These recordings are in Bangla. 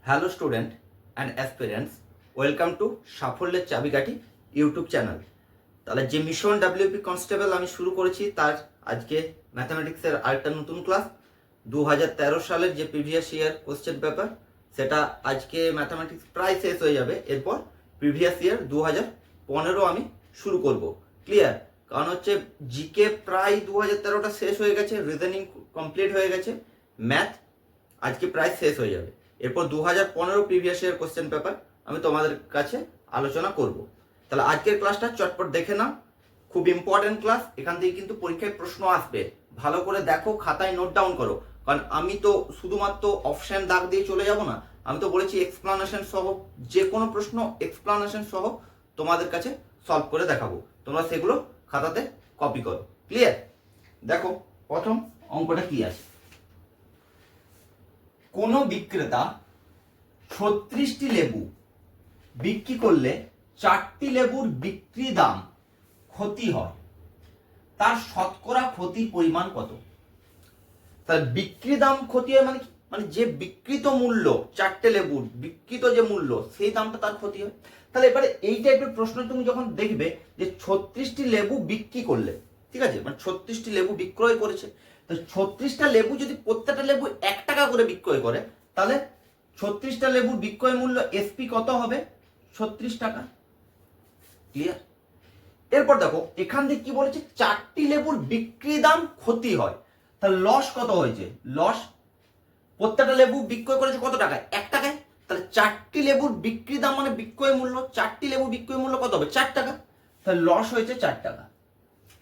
Hello student and aspirants, welcome to সাফল্যের চাবিকাঠি ইউটিউব চ্যানেল। তাহলে যে মিশন ডাব্লিউপি কনস্টেবল আমি শুরু করেছি তার আজকে ম্যাথামেটিক্সের আরেকটা নতুন ক্লাস। 2013 সালের যে প্রিভিয়াস ইয়ার কোশ্চেন পেপার সেটা আজকে ম্যাথামেটিক্স প্রায় শেষ হয়ে যাবে। এরপর প্রিভিয়াস ইয়ার 2015 আমি শুরু করব। ক্লিয়ার? কারণ হচ্ছে জিকে প্রায় 2013টা শেষ হয়ে গেছে, রিজনিং কমপ্লিট হয়ে গেছে, ম্যাথ আজকে প্রায় শেষ হয়ে যাবে। এরপর 2015 প্রিভিয়াস ইয়ার কোশ্চেন পেপার আমি তোমাদের কাছে আলোচনা করব। তাহলে আজকের ক্লাসটা চটপট দেখে নাও, খুব ইম্পর্টেন্ট ক্লাস। এখান থেকে কিন্তু পরীক্ষায় প্রশ্ন আসবে, ভালো করে দেখো, খাতায় নোট ডাউন করো। কারণ আমি তো শুধুমাত্র অপশন দাগ দিয়ে চলে যাব না, আমি তো বলেছি এক্সপ্লানেশন সহ যে কোনো প্রশ্ন এক্সপ্লানেশন সহ তোমাদের কাছে সলভ করে দেখাবো। তোমরা সেগুলো খাতাতে কপি করো। ক্লিয়ার? দেখো প্রথম অঙ্কটা কি আছে। কোন বিক্রেতা 36টি লেবু বিক্রি করলে 4টি লেবুর বিক্রি দাম ক্ষতি হয়, তার শতকরা ক্ষতির পরিমাণ কত? তার বিক্রি দাম ক্ষতি হয় মানে কি? মানে যে বিক্রিত মূল্য 4টে লেবুর বিক্রিত যে মূল্য সেই দামটা তার ক্ষতি হয়। তাহলে এবারে এই টাইপের প্রশ্ন তুমি যখন দেখবে যে 36টি লেবু বিক্রি করলে, ঠিক আছে, মানে 36টি লেবু বিক্রয় করেছে, তো 36টা লেবু যদি প্রত্যেকটা লেবু 1 টাকা করে বিক্রয় করে, তাহলে 36টা লেবুর বিক্রয় মূল্য এসপি কত হবে? 36 টাকা। ক্লিয়ার? এরপর দেখো এখান থেকে কি বলেছে, 4টি লেবুর বিক্রি দাম ক্ষতি হয়, তাহলে লস কত হয়েছে? লস, প্রত্যেকটা লেবু বিক্রয় করেছে কত টাকায়? 1 টাকায়। তাহলে 4টি লেবুর বিক্রি দাম মানে বিক্রয় মূল্য, 4টি লেবুর বিক্রয় মূল্য কত হবে? 4 টাকা। তাহলে লস হয়েছে 4 টাকা।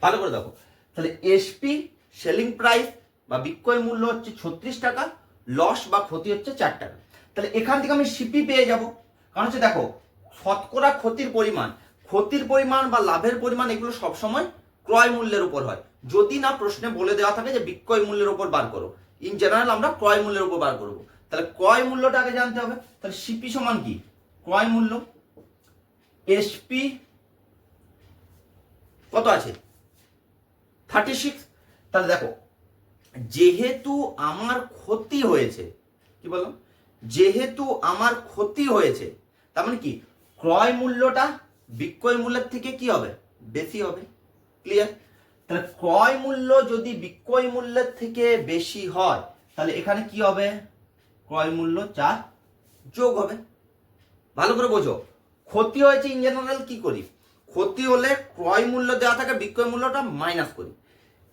ভালো করে দেখো, তাহলে এসপি সেলিং প্রাইস বা বিক্রয় মূল্য হচ্ছে 36 টাকা, লস বা ক্ষতি হচ্ছে 4 টাকা। তাহলে এখান থেকে আমি সিপি পেয়ে যাব। কারণ হচ্ছে দেখো, শতকরা ক্ষতির পরিমাণ বা লাভের পরিমাণ এগুলো সবসময় ক্রয় মূল্যের উপর হয়, যদি না প্রশ্নে বলে দেওয়া থাকে যে বিক্রয় মূল্যের উপর বার করো। ইন জেনারেল আমরা ক্রয় মূল্যের উপর বার করবো। তাহলে ক্রয় মূল্যটা আগে জানতে হবে। তাহলে সিপি সমান কি? ক্রয় মূল্য, এসপি কত আছে? 36। তাহলে দেখো, যেহেতু আমার ক্ষতি হয়েছে, কি বললাম? যেহেতু আমার ক্ষতি হয়েছে, তার মানে কি ক্রয় মূল্যটা বিক্রয় মূল্যের থেকে কি হবে? বেশি হবে। ক্লিয়ার? তাহলে ক্রয় মূল্য যদি বিক্রয় মূল্যের থেকে বেশি হয়, তাহলে এখানে কি হবে? ক্রয় মূল্য 4 যোগ হবে। ভালো করে বোঝো, ক্ষতি হয়েছে ইন জেনারেল কি করি? ক্ষতি হলে ক্রয় মূল্য দেওয়া থাকে, বিক্রয় মূল্যটা মাইনাস করি।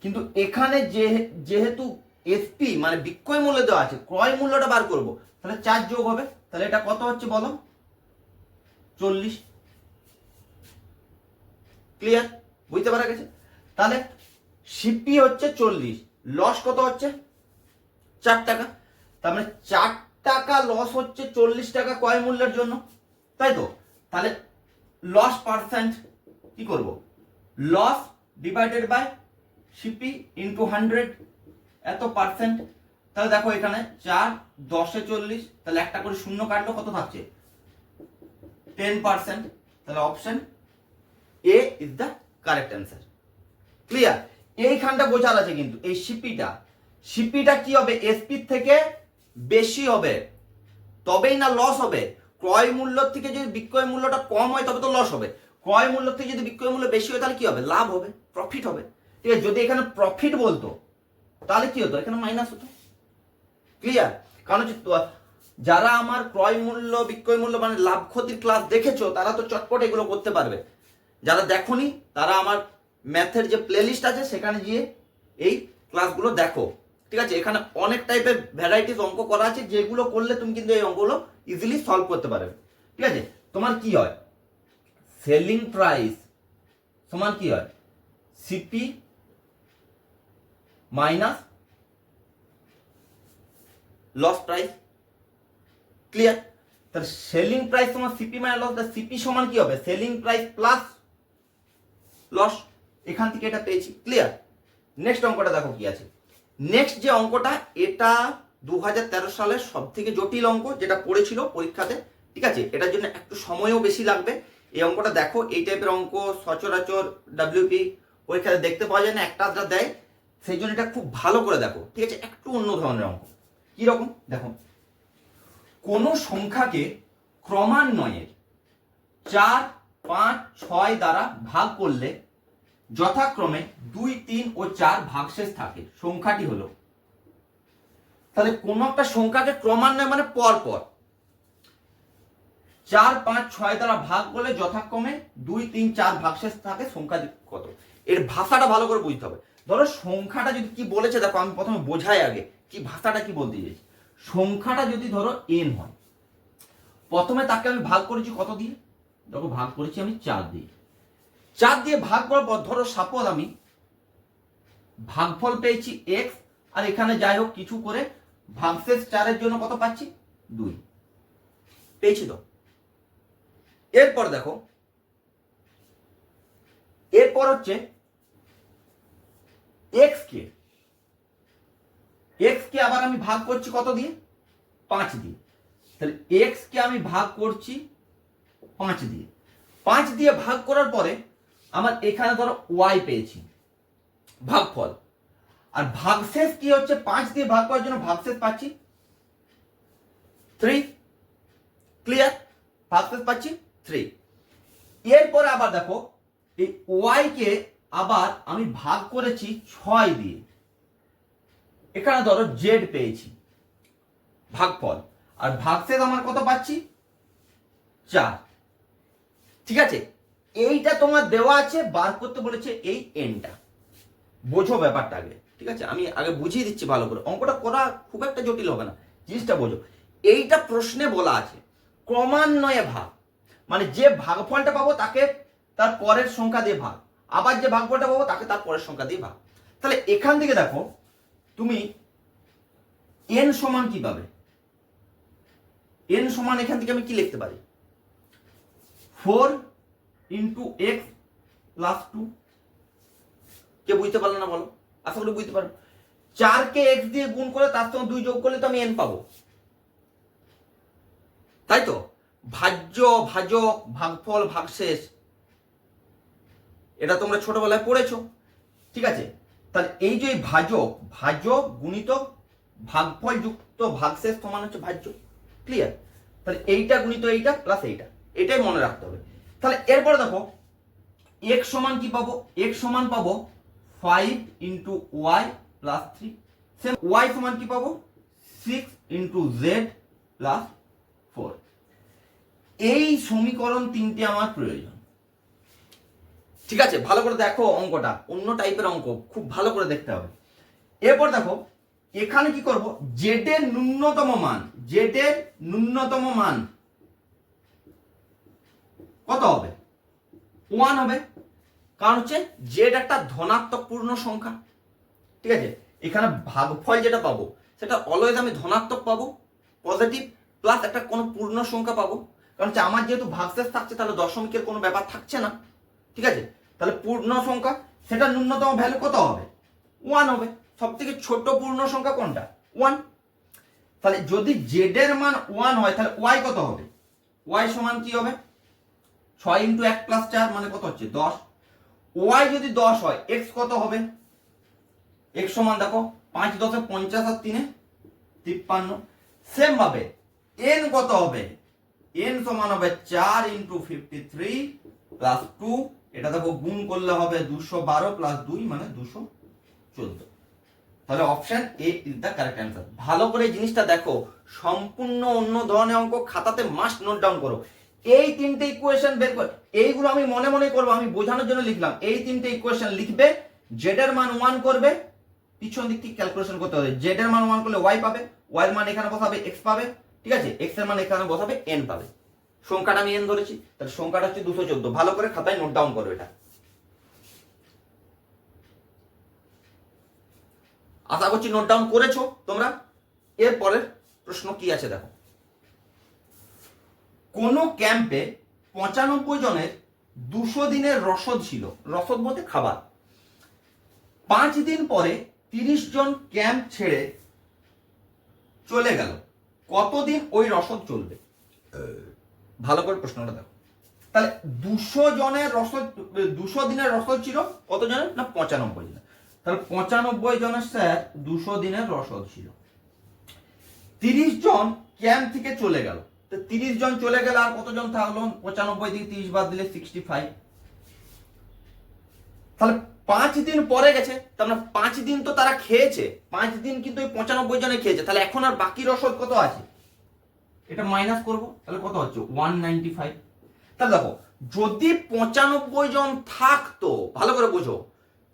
কিন্তু এখানে যেহেতু এসপি মানে বিক্রয় মূল্য দেওয়া আছে, ক্রয় মূল্যটা বার করব, তাহলে 4 যোগ হবে। তাহলে এটা কত হচ্ছে বলো? 40। ক্লিয়ার? বুঝতে পারা গেছে? তাহলে সিপি হচ্ছে 40, লস কত হচ্ছে? 4 টাকা। তার মানে 4 টাকা লস হচ্ছে 40 টাকা ক্রয় মূল্যের জন্য, তাই তো? তাহলে লস পার্সেন্ট কি করব? Loss divided by CP into 100, এত পার্সেন্ট। তাহলে দেখো এখানে 4 10 এ 40, তাহলে একটা করে শূন্য কাটলো, কত থাকছে? 10%। তাহলে option A is the correct answer. Clear? এইখানটা বোঝার আছে কিন্তু, এই সিপিটা কি হবে? এসপি থেকে বেশি হবে, তবেই না লস হবে। ক্রয় মূল্য থেকে যদি বিক্রয় মূল্যটা কম হয় তবে তো লস হবে। ক্রয় মূল্য থেকে যদি বিক্রয় মূল্য বেশি হয় তাহলে কি হবে? লাভ হবে, প্রফিট হবে। ঠিক আছে? যদি এখানে প্রফিট বলতো তাহলে কি হতো? এখানে মাইনাস হতো। ক্লিয়ার? কারণ হচ্ছে যারা আমার ক্রয় মূল্য বিক্রয় মূল্য মানে লাভ ক্ষতির ক্লাস দেখেছো তারা তো চটপট এগুলো করতে পারবে। যারা দেখোনি তারা আমার ম্যাথের যে প্লেলিস্ট আছে সেখানে গিয়ে এই ক্লাসগুলো দেখো। ঠিক আছে? এখানে অনেক টাইপের ভ্যারাইটিস অঙ্ক করা আছে, যেগুলো করলে তুমি কিন্তু এই অঙ্কগুলো ইজিলি সলভ করতে পারবে। ঠিক আছে? তোমার কি হয়? সেলিং প্রাইস সমান কি হয়? CP minus loss price. Clear? তাহলে সেলিং প্রাইস তোমার সিপি মাইনাস লস, সিপি সমান কি হবে? Selling price plus loss. এখান থেকে এটা পেয়েছি। ক্লিয়ার? নেক্সট অঙ্কটা দেখো কি আছে। নেক্সট যে অঙ্কটা, এটা 2013 সালের সব থেকে জটিল অঙ্ক, যেটা পড়েছিল পরীক্ষাতে। ঠিক আছে? এটার জন্য একটু সময়ও বেশি লাগবে। এই অঙ্কটা দেখো, এই টাইপের অঙ্ক সচরাচর ডাব্লিউপি পরীক্ষাতে দেখতে পাওয়া যায় না, একটা আধটা দেয়, সেই জন্য এটা খুব ভালো করে দেখো। ঠিক আছে? একটু অন্য ধরনের অঙ্ক। কি রকম দেখো, কোন সংখ্যাকে ক্রমান্বয়ে 4, 5, 6 দ্বারা ভাগ করলে যথাক্রমে 2, 3 ও 4 ভাগশেষ থাকে, সংখ্যাটি হলো। তাহলে কোন একটা সংখ্যাকে ক্রমান্বয়ে মানে পর পর 4, 5, 6 দ্বারা ভাগ করলে যথাক্রমে 2, 3, 4 ভাগশেষ থাকে, সংখ্যা কত? এর ভাষাটা ভালো করে বুঝতে হবে। ধরো সংখ্যাটা যদি কি বলেছে দেখো, আমি প্রথমে বোঝাই আগে কি ভাষাটা কি বলতে চাইছি। সংখ্যাটা যদি ধরো n হয়, প্রথমে তাকে আমি ভাগ করেছি কত দিয়ে? দেখো ভাগ করেছি আমি 4 দিয়ে। 4 দিয়ে ভাগ করার পর ধরো সাপোজ আমি ভাগফল পেয়েছি x, আর এখানে যাই হোক কিছু করে ভাগশেষ 4 এর জন্য কত পাচ্ছি? 2 পেয়েছি তো। এরপর দেখো, এরপর হচ্ছে x কে আবার আমি ভাগ করছি কত দিয়ে? 5 দিয়ে। তাহলে x কে আমি ভাগ করছি 5 দিয়ে। 5 দিয়ে ভাগ করার পরে আমার এখানে ধরো y পেয়েছি ভাগফল, আর ভাগশেষ কি হচ্ছে? 5 দিয়ে ভাগ করার জন্য ভাগশেষ পাচ্ছি 3। ক্লিয়ার? ভাগশেষ পাচ্ছি 3। এরপরে আবার দেখো এই y কে আবার আমি ভাগ করেছি 6 দিয়ে, এখানে ধরো z পেয়েছি ভাগফল, আর ভাগশেষ আমার কত পাচ্ছি? 4। ঠিক আছে, এইটা তোমার দেওয়া আছে, বার করতে বলেছে এই এনটা। বোঝো ব্যাপারটা আগে, ঠিক আছে? আমি আগে বুঝিয়ে দিচ্ছি ভালো করে, অঙ্কটা করা খুব একটা জটিল হবে না, জিনিসটা বোঝো। এইটা প্রশ্নে বলা আছে ক্রমান্বয়ে ভাগ, মানে যে ভাগফলটা পাবো তাকে তার পরের সংখ্যা দিয়ে ভাগ, আবার যে ভাগফলটা পাবো তাকে তার পরের সংখ্যা দিয়ে ভাগ। তাহলে এখান থেকে দেখো তুমি n সমান কি পাবে? n সমান এখান থেকে আমি কি লিখতে পারি? 4 × x + 2। কে বুঝতে পারলো না বলো? আশা করি বুঝতে পারো। 4 কে x দিয়ে গুণ করে তার সঙ্গে 2 যোগ করলে তো আমি n পাবো, তাই তো? ভাজ্য, ভাজক, ভাগফল, ভাগশেষ, এটা তোমরা ছোটবেলায় পড়েছো, ঠিক আছে? তাহলে এই যে ভাজক গুণিতক ভাগফল যুক্ত ভাগশেষ সমান হচ্ছে ভাজ্য। ক্লিয়ার? তাহলে এইটা গুণিত এইটা প্লাস এইটা, এটাই মনে রাখতে হবে। তাহলে এরপরে দেখো x সমান কি পাবো? x সমান পাবো 5 × y + 3। সেম y সমান কি পাবো? 6 × z + 4। এই সমীকরণ 3টে আমার প্রয়োজন। ঠিক আছে, ভালো করে দেখো অঙ্কটা, অন্য টাইপের অঙ্ক, খুব ভালো করে দেখতে হবে। এরপর দেখো এখানে কি করব? z এর ন্যূনতম মান কত হবে? 1 হবে, কারণ হচ্ছে z একটা ধনাত্মক পূর্ণ সংখ্যা। ঠিক আছে, এখানে ভাগফল যেটা পাবো সেটা অলওয়েজ আমি ধনাত্মক পাবো, পজিটিভ, প্লাস একটা কোনো পূর্ণ সংখ্যা পাবো, কারণ হচ্ছে আমার যেহেতু ভাগশেষ থাকছে তাহলে দশমিকের কোনো ব্যাপার থাকছে না। ঠিক আছে, তাহলে পূর্ণ সংখ্যা সেটা ন্যূনতম ভ্যালু কত হবে? 1 হবে। সব থেকে ছোট পূর্ণ সংখ্যা কোনটা? 1। তাহলে যদি z এর মান 1 হয় তাহলে y কত হবে? y সমান কি হবে? 6 × 1 + 4 মানে কত হচ্ছে? 10। y যদি 10 হয় x কত হবে? x সমান দেখো 5 × 10 = 50 আর 3 = 53। সেম ভাবে n কত হবে? n সমান হবে 4 × 53 + 2, এটা দেখো গুণ করলে হবে 212 + 2 মানে 214। তাহলে option A is the correct answer. ভালো করে জিনিসটা দেখো, সম্পূর্ণ অন্য ধরনের অঙ্ক খাতাতে মাস্ট নোট ডাউন করো। এই 3টে ইকুয়েশন বের করে, এইগুলো আমি মনে মনে করব, আমি বোঝানোর জন্য লিখলাম। এই 3টে ইকুয়েশন লিখবে, z এর মান 1 করবে, পিছন দিক থেকে ক্যালকুলেশন করতে হবে। z এর মান 1 করলে y পাবে, y এর মান এখানে বসাবে x পাবে, ঠিক আছে? x এর মান এখানে বসাবে n পাবে। সংখ্যাটা আমি n ধরেছি, তাহলে সংখ্যাটা হচ্ছে 214। ভালো করে খাতায় নোট ডাউন করো এটা। আশা করছি নোট ডাউন করেছো তোমরা। এরপরের প্রশ্ন কি আছে দেখো। কোন ক্যাম্পে 95 জনের 200 দিনের রসদ ছিল, রসদ বলতে খাবার। 5 দিন পরে 30 জন ক্যাম্প ছেড়ে চলে গেল, কতদিন ওই রসদ চলবে? ভালো করে প্রশ্নটা দেখো। তাহলে 200 জনের রসদ, 200 দিনের রসদ ছিল কত জনের? না 95 জনের। তাহলে 95 জনের স্যার 200 দিনের রসদ ছিল। 30 জন ক্যাম্প থেকে চলে গেল, তো 30 জন চলে গেল, আর কতজন থাকলো? 95 থেকে 30 বাদ দিলে 65। তাহলে 5 দিন পরে গেছে, তার মানে 5 দিন তো তারা খেয়েছে, 5 দিন কিন্তু ওই 95 জনে খেয়েছে, তাহলে এখন আর বাকি রসদ কত আছে? এটা মাইনাস করব, তাহলে কত হচ্ছে? 195। তাহলে দেখো, যদি 95 জন থাকতো, ভালো করে বুঝো,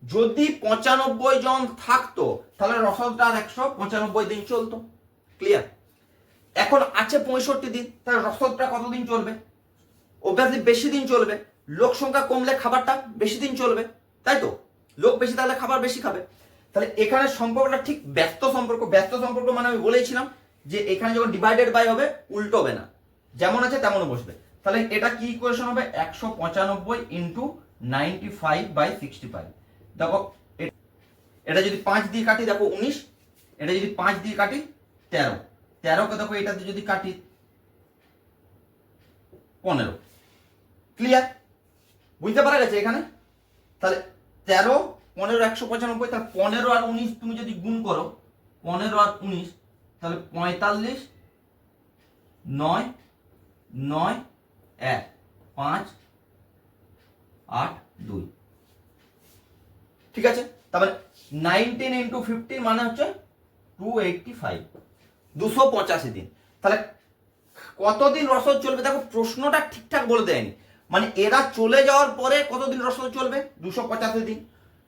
যদি 95 জন থাকতো তাহলে রসদটা আর 195 দিন চলতো। ক্লিয়ার? এখন আছে 65 দিন, তাহলে রসদটা কতদিন চলবে? অবভিয়াসলি বেশি দিন চলবে, লোক সংখ্যা কমলে খাবারটা বেশি দিন চলবে, তাই তো? লোক বেশি থাকলে খাবার বেশি খাবে। তাহলে এখানে সম্পর্কটা ঠিক ব্যস্ত সম্পর্ক। ব্যস্ত সম্পর্ক মানে আমি বলেছিলাম যে এখানে যখন ডিভাইডেড বাই হবে উল্টো হবে না, যেমন আছে তেমন বসবে। তাহলে এটা কি ইকুয়েশন হবে? 195 ইন্টু 95/65। দেখো এটা যদি 5 দিয়ে কাটি, দেখো 19, এটা যদি 5 দিয়ে কাটি 13, 13 কে দেখো এটাতে যদি কাটি 15। ক্লিয়ার? বুঝতে পারা গেছে এখানে? তাহলে 13, 15, 195, তাহলে 15 আর 19 তুমি যদি গুণ করো, 15 আর 19, তাহলে 45, 9, 9, 1, 5, 8, 2। ঠিক আছে? তারপরে 19 ইন্টু 15 মানে হচ্ছে 285, 285 দিন। তাহলে কতদিন রসদ চলবে? দেখো প্রশ্নটা ঠিকঠাক বলে দেয়নি, মানে এরা চলে যাওয়ার পরে কতদিন রসদ চলবে? 285 দিন।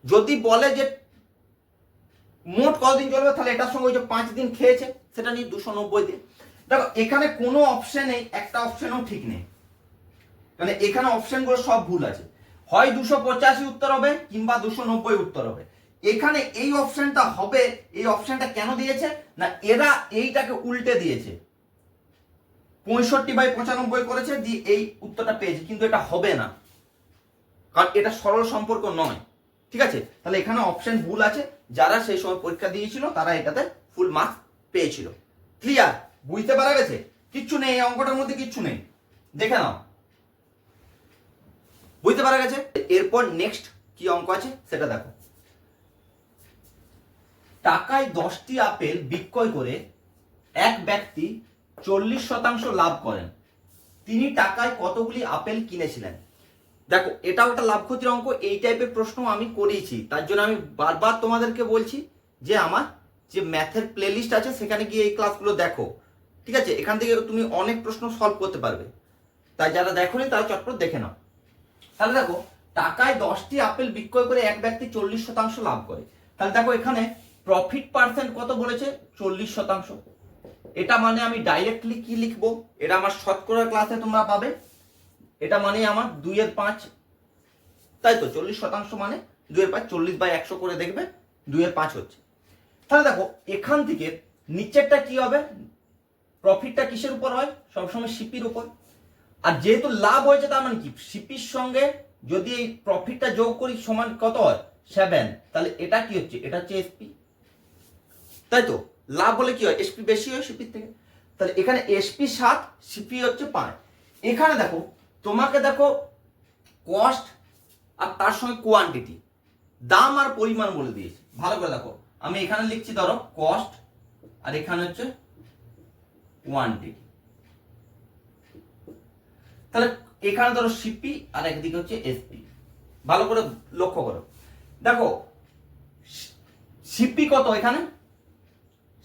যদি বলে যে মোট কতদিন চলবে, তাহলে এটার সঙ্গে ওই যে 5 দিন খেয়েছে সেটা নিয়ে 290 দিন। দেখো এখানে কোনো অপশন নেই, একটা অপশনও ঠিক নেই, মানে এখানে অপশনগুলো সব ভুল আছে। হয় 285 উত্তর হবে কিংবা 290 উত্তর হবে। এখানে এই অপশনটা হবে, এই অপশনটা কেন দিয়েছে না, এরা এইটাকে উল্টে দিয়েছে, 65/95 করেছে, দিয়ে এই উত্তরটা পেয়েছে, কিন্তু এটা হবে না, কারণ এটা সরল সম্পর্ক নয়। ঠিক আছে? তাহলে এখানে অপশন ভুল আছে, যারা সেই সময় পরীক্ষা দিয়েছিল তারা এটাতে ফুল মার্কস পেয়েছিল। ক্লিয়ার? বুঝতে পারা গেছে? কিচ্ছু নেই এই অঙ্কটার মধ্যে, কিচ্ছু নেই, দেখে নাও। বুঝতে পারা গেছে? এরপর নেক্সট কি অঙ্ক আছে সেটা দেখো। টাকায় 10টি আপেল বিক্রয় করে এক ব্যক্তি 40% লাভ করেন, তিনি টাকায় কতগুলি আপেল কিনেছিলেন? দেখো এটাও একটা লাভ ক্ষতির অঙ্ক, এই টাইপের প্রশ্ন আমি করিয়েছি, তার জন্য আমি বারবার তোমাদেরকে বলছি যে আমার যে ম্যাথের প্লেলিস্ট আছে সেখানে গিয়ে এই ক্লাসগুলো দেখো। ঠিক আছে? এখান থেকে তুমি অনেক প্রশ্ন সলভ করতে পারবে, তাই যারা দেখোনি তারা চটপট দেখে নাও। তাহলে দেখো টাকায় 10টি আপেল বিক্রয় করে এক ব্যক্তি 40% লাভ করে, তাহলে দেখো এখানে প্রফিট পার্সেন্ট কত বলেছে? 40%। এটা মানে আমি ডাইরেক্টলি কি লিখবো, এটা আমার শতকরা ক্লাসে তোমরা পাবে, এটা মানে আমার 2/5, তাই তো? 40% মানে 2/5, 40/100 করে দেখবে 2/5 হচ্ছে। তাহলে দেখো এখান থেকে নিচেরটা কি হবে? প্রফিটটা কিসের উপর হয়? সবসময় সিপির উপর। আর যেহেতু লাভ হয়েছে তার মানে কি, সিপির সঙ্গে যদি এই প্রফিটটা যোগ করি সমান কত হয়? 7। তাহলে এটা কি হচ্ছে? এটা হচ্ছে এসপি, তাই তো? লাভ হলে কি হয়? এসপি বেশি হয় সিপির থেকে, তাহলে এখানে এসপি 7, সিপি হচ্ছে 5। এখানে দেখো তোমাকে দেখো কস্ট আর তার সঙ্গে কোয়ান্টিটি, দাম আর পরিমাণ বলে দিয়েছে। ভালো করে দেখো, আমি এখানে লিখছি ধরো কস্ট, আর এখানে হচ্ছে কোয়ান্টিটি। তাহলে এখানে ধরো সিপি আর একদিকে হচ্ছে এসপি। ভালো করে লক্ষ্য করো, দেখো সিপি কত? এখানে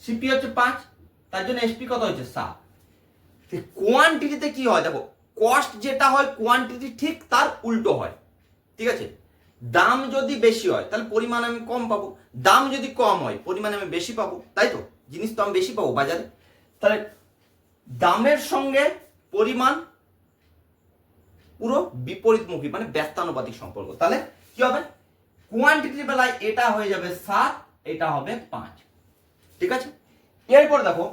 সিপি হচ্ছে 5, তার জন্য এসপি কত হচ্ছে? 7। কোয়ান্টিটিতে কি হয়? দেখো কস্ট যেটা হয় কোয়ান্টিটি ঠিক তার উল্টো হয়। ঠিক আছে? দাম যদি বেশি হয় তাহলে পরিমাণ আমি কম পাবো, দাম যদি কম হয় পরিমাণ আমি বেশি পাবো, তাই তো? জিনিস তো আমি বেশি পাবো বাজারে। তাহলে দামের সঙ্গে পরিমাণ পুরো বিপরীতমুখী, মানে ব্যস্তানুপাতিক সম্পর্ক। তাহলে কি হবে? কোয়ান্টিটির বেলায় এটা হয়ে যাবে 7, এটা হবে 5। ঠিক আছে? এরপর দেখো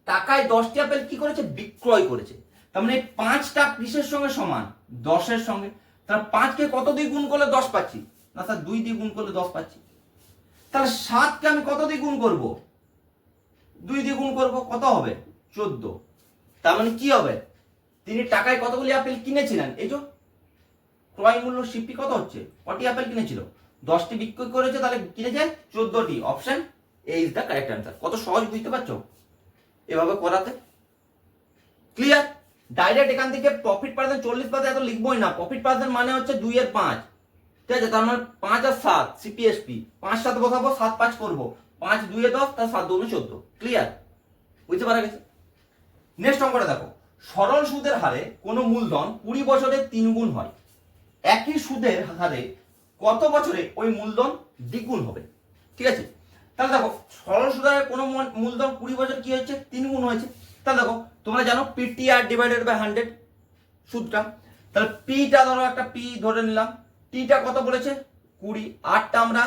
টাকায় 10টি আপেল কি করেছে? বিক্রয় করেছে। তার মানে 5টা কিসের সঙ্গে সমান? 10-এর সঙ্গে। তাহলে 5কে কত দিয়ে গুণ করলে 10 পাচ্ছি? না স্যার 2 দিয়ে গুণ করলে 10 পাচ্ছি। তাহলে 7কে আমি কত দিয়ে গুণ করব? 2 দিয়ে গুণ করব, কত হবে? 14। তার মানে কি হবে? তিনি টাকায় কতগুলি আপেল কিনেছিলেন, এই যে ক্রয় মূল্য সিপি কত হচ্ছে? কটি আপেল কিনেছিল? 10টি বিক্রয় করেছে, তাহলে কিনেছে 14টি। Option A is the correct answer. কত সহজ, বুঝতে পারছো? এভাবে করাতে। ক্লিয়ার? ডাইরেক্ট এখান থেকে প্রফিট পার্সেন্ট 40% এত লিখবোই না। প্রফিট পার্সেন্ট মানে হচ্ছে 2 এর 5, ঠিক আছে? তার মানে 5 আর 7 সিপিএসপি, 5 7 বসাবো, 7 5 করবো, 5 2 এ 10, তার 7 2 14। ক্লিয়ার? বুঝতে পারা গেছে? নেক্সট অঙ্কটা দেখো, সরল সুদের হারে কোনো মূলধন 20 বছরে 3 গুণ হয়, একই সুদের হারে কত বছরে ওই মূলধন দ্বিগুণ হবে? ঠিক আছে, তাহলে দেখো সরল সুদের হারে কোনো মূলধন 20 বছর কি হয়েছে? 3 গুণ হয়েছে। তাহলে দেখো তোমরা জানো পিটিআর ডিভাইডেড বাই 100 সুদটা, তাহলে পিটা ধরো একটা পি ধরে নিলাম, টিটা কত বলেছে? 20, আরটা আমরা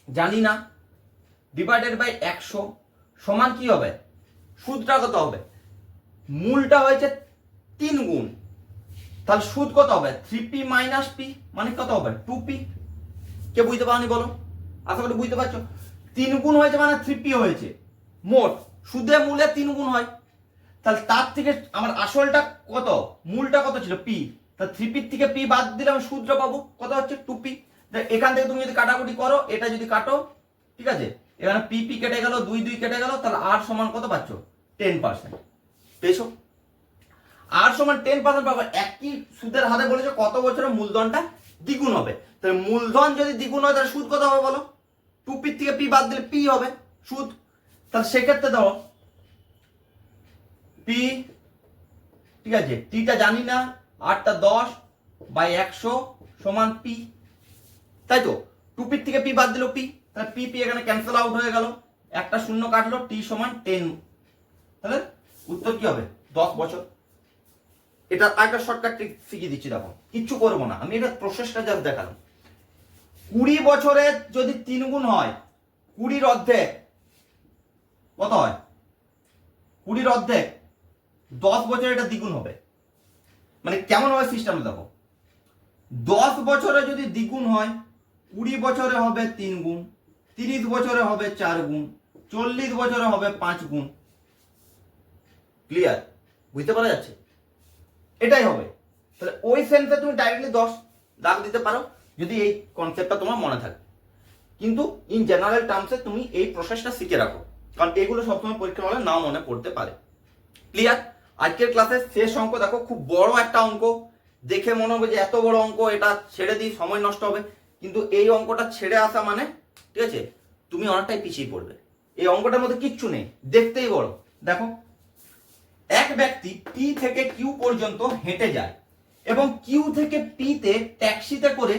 জানি না, ডিভাইডেড বাই 100 সমান কি হবে? সুদটা কত হবে? মূলটা হয়েছে 3 গুণ, তাহলে সুদ কত হবে? 3p মাইনাস পি, মানে কত হবে? 2p। কে বুঝতে পারনি বলো? আশা করি বুঝতে পারছো। 3 গুণ হয়েছে মানে 3p হয়েছে। মোট সুদে মূলে 3 গুণ হয়, তাহলে তার থেকে আমার আসলটা কত? মূলটা কত ছিল? পি। তা 3p থেকে পি বাদ দিলে আমি সুদটা পাবো কত হচ্ছে? 2p। এখান থেকে তুমি যদি কাটাকুটি করো, এটা যদি কাটো, ঠিক আছে, এখানে পি পি কেটে গেল, 2 2 কেটে গেল, তাহলে আর সমান কত পাচ্ছ? 10%। পেয়েছো? আর সমান 10% পাবো। একই সুদের হারে বলেছে কত বছরে মূলধনটা দ্বিগুণ হবে। তাহলে মূলধন যদি দ্বিগুণ হয় তাহলে সুদ কত হবে বলো? 2p থেকে পি বাদ দিলে পি হবে সুদ। তাহলে সেক্ষেত্রে দাও পি, ঠিক আছে, টিটা জানি না, আটটা 10 বাই 100 সমান পি, তাই তো? 2p থেকে পি বাদ দিল পি, তাহলে পি পি এখানে ক্যান্সেল আউট হয়ে গেল, একটা শূন্য কাটলো, টি সমান 10। তাহলে উত্তর কি হবে? 10 বছর। এটা একটা শর্টকাট ট্রিক শিখিয়ে দিচ্ছি, দেখো কিচ্ছু করবো না, আমি এটা প্রসেসটা জাস্ট দেখালাম। 20 বছরে যদি 3 গুণ হয়, 20 অর্ধেক কত হয়? 20 অর্ধেক 10 বছরে এটা দ্বিগুণ হবে। মানে কেমন হবে সিস্টেম দেখো, 10 বছরে যদি দ্বিগুণ হয়, 20 বছরে হবে 3 গুণ, 30 বছরে হবে 4 গুণ, 40 বছরে হবে 5 গুণ। ক্লিয়ার? বুঝতে পারা যাচ্ছে? এটাই হবে। তাহলে ওই সেন্সে তুমি ডাইরেক্টলি 10 দাগ দিতে পারো যদি এই কনসেপ্টটা তোমার মনে থাকে, কিন্তু ইন জেনারেল টার্মসে তুমি এই প্রসেসটা শিখে রাখো, কারণ এগুলো সবসময় পরীক্ষা হলে নাও মনে পড়তে পারে। ক্লিয়ার? আজকের ক্লাসে শেষ অঙ্ক দেখো, খুব বড় একটা অঙ্ক, দেখে মনে হবে যে এত বড় অঙ্ক, এটা ছেড়ে দিই সময় নষ্ট হবে, কিন্তু এই অঙ্কটা ছেড়ে আসা মানে, ঠিক আছে, তুমি অনেকটাই পিছিয়ে পড়বে। এই অঙ্কটার মধ্যে কিচ্ছু নেই, দেখতেই বড়। দেখো, এক ব্যক্তি পি থেকে কিউ পর্যন্ত হেঁটে যায় এবং কিউ থেকে পি তে ট্যাক্সিতে করে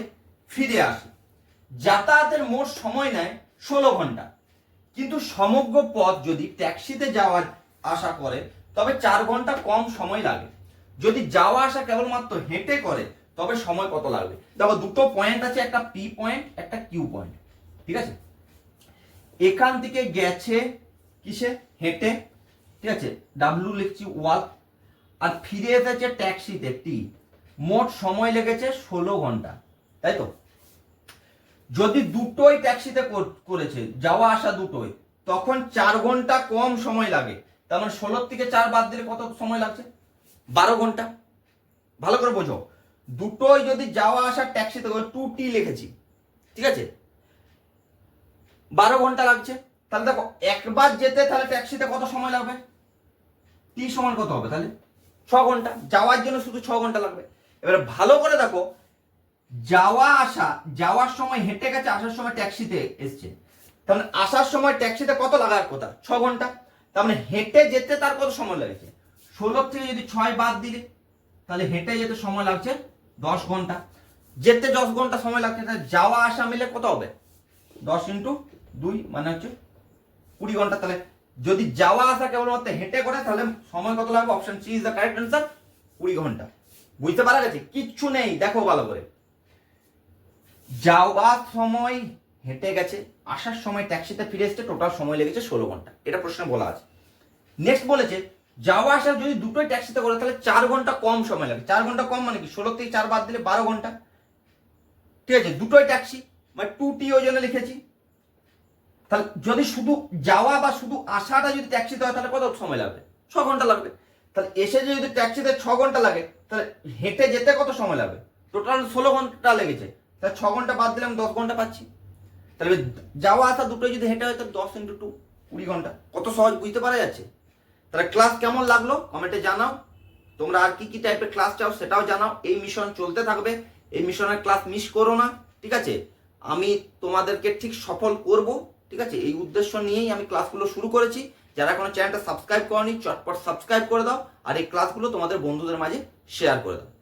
ফিরে আসে। যাতায়াতের মোট সময় নেয় 16 ঘন্টা, কিন্তু সমগ্র পথ যদি ট্যাক্সিতে যাওয়ার আশা করে তবে 4 ঘন্টা কম সময় লাগে। যদি যাওয়া আসা কেবলমাত্র হেঁটে করে তবে সময় কত লাগবে? দেখো দুটো পয়েন্ট আছে, একটা পি পয়েন্ট, একটা কিউ পয়েন্ট, ঠিক আছে? এখান থেকে গেছে কিসে? হেঁটে, ঠিক আছে, ডাব্লিউ লিখছি ওয়াক, আর ফিরে এসেছে ট্যাক্সিতে টি। মোট সময় লেগেছে 16 ঘন্টা, তাই তো? যদি দুটোই ট্যাক্সিতে করেছে, যাওয়া আসা দুটোই, তখন 4 ঘন্টা কম সময় লাগে। তার মানে 16 থেকে 4 বাদ দিলে কত সময় লাগছে? 12 ঘন্টা। ভালো করে বোঝো, দুটোই যদি যাওয়া আসা ট্যাক্সিতে করে, 2t লিখেছি, ঠিক আছে, 12 ঘন্টা লাগছে। তাহলে দেখো একবার যেতে তাহলে ট্যাক্সিতে কত সময় লাগবে? টি সমান কত হবে? তাহলে 6 ঘন্টা। যাওয়ার জন্য শুধু 6 ঘন্টা লাগবে। এবারে ভালো করে দেখো, যাওয়া আসা, যাওয়ার সময় হেঁটে গেছে, আসার সময় ট্যাক্সিতে এসছে, তার মানে আসার সময় ট্যাক্সিতে কত লাগার কথা? 6 ঘন্টা। তার মানে হেঁটে যেতে তার কত সময় লেগেছে? 16 থেকে যদি 6 বাদ দিলে, তাহলে হেঁটে যেতে সময় লাগছে 10 ঘন্টা। যেতে 10 ঘন্টা সময় লাগছে, তাহলে যাওয়া আসা মিলে কত হবে? 10 ইন্টু 2 মানে হচ্ছে 20 ঘন্টা। তাহলে যদি যাওয়া আসা কেবলমাত্র হেঁটে করে তাহলে সময় কত লাগবে? Option C is the correct answer, 20 ঘন্টা। বুঝতে পারা গেছে? কিচ্ছু নেই, দেখো ভালো করে। যাওয়ার সময় হেঁটে গেছে, আসার সময় ট্যাক্সিতে ফিরে এসছে, টোটাল সময় লেগেছে 16 ঘন্টা। এটা প্রশ্নে বলা আছে। নেক্সট বলেছে যাওয়া আসা যদি দুটোই ট্যাক্সিতে করে তাহলে 4 ঘন্টা কম সময় লাগে। 4 ঘন্টা কম মানে কি? 16 থেকে 4 বাদ দিলে 12 ঘন্টা, ঠিক আছে? দুটোই ট্যাক্সি মানে 2t ওই জন্য লিখেছি। তাহলে যদি শুধু যাওয়া বা শুধু আসাটা যদি ট্যাক্সিতে হয় তাহলে কত সময় লাগবে? 6 ঘন্টা লাগবে। তাহলে এসে যদি ট্যাক্সিতে 6 ঘন্টা লাগে, তাহলে হেঁটে যেতে কত সময় লাগবে? টোটাল 16 ঘন্টা লেগেছে, তাহলে 6 ঘন্টা বাদ দিলে আমি 10 ঘন্টা পাচ্ছি। তাহলে যাওয়া আসা দুটোই যদি হেঁটে হয় তাহলে 10 ইন্টু 2 20 ঘন্টা। কত সহজ, বুঝতে পারা যাচ্ছে? তাহলে ক্লাস কেমন লাগলো কমেন্টে জানাও। তোমরা আর কি কি টাইপের ক্লাস চাও সেটাও জানাও। এই মিশন চলতে থাকবে, এই মিশনের ক্লাস মিস করো না, ঠিক আছে? আমি তোমাদেরকে ঠিক সফল করব, ঠিক আছে? এই উদ্দেশ্য নিয়েই আমি ক্লাসগুলো শুরু করেছি। যারা এখনো চ্যানেলটা সাবস্ক্রাইব করনি চটপট সাবস্ক্রাইব করে দাও, আর এই ক্লাসগুলো তোমাদের বন্ধুদের মাঝে শেয়ার করে দাও।